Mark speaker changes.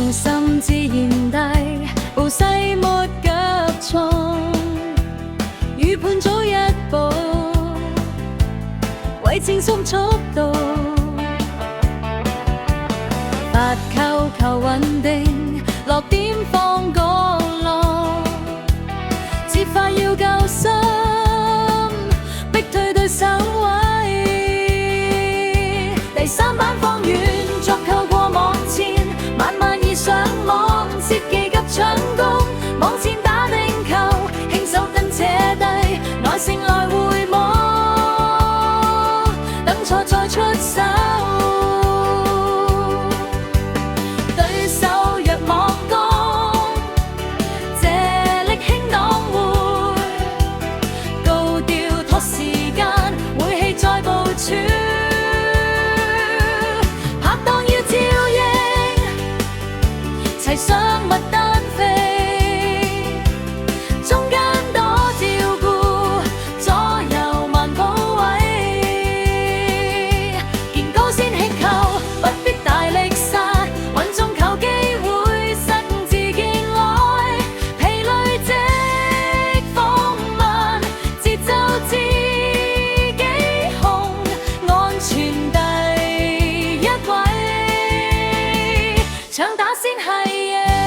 Speaker 1: 重心自然大，步勢沒腳蹤，預判早一步，為前速速度，不求求穩定，落點放降落，節快要夠深，逼退對手位。第三板放遠，足球過網前，慢慢移上網，切忌急搶攻，網前打定球，輕手跟扯低，耐性來回望，等錯再出手。對手若網攻，借力輕擋會高調拖時間，會氣再部署。齊上密單飛，中間多照顧，左右慢抱位，見高先起球，不必大力殺，穩中求機會，失誤自見來，疲累積放慢，節奏自己控，安全第一位，搶打先係贏。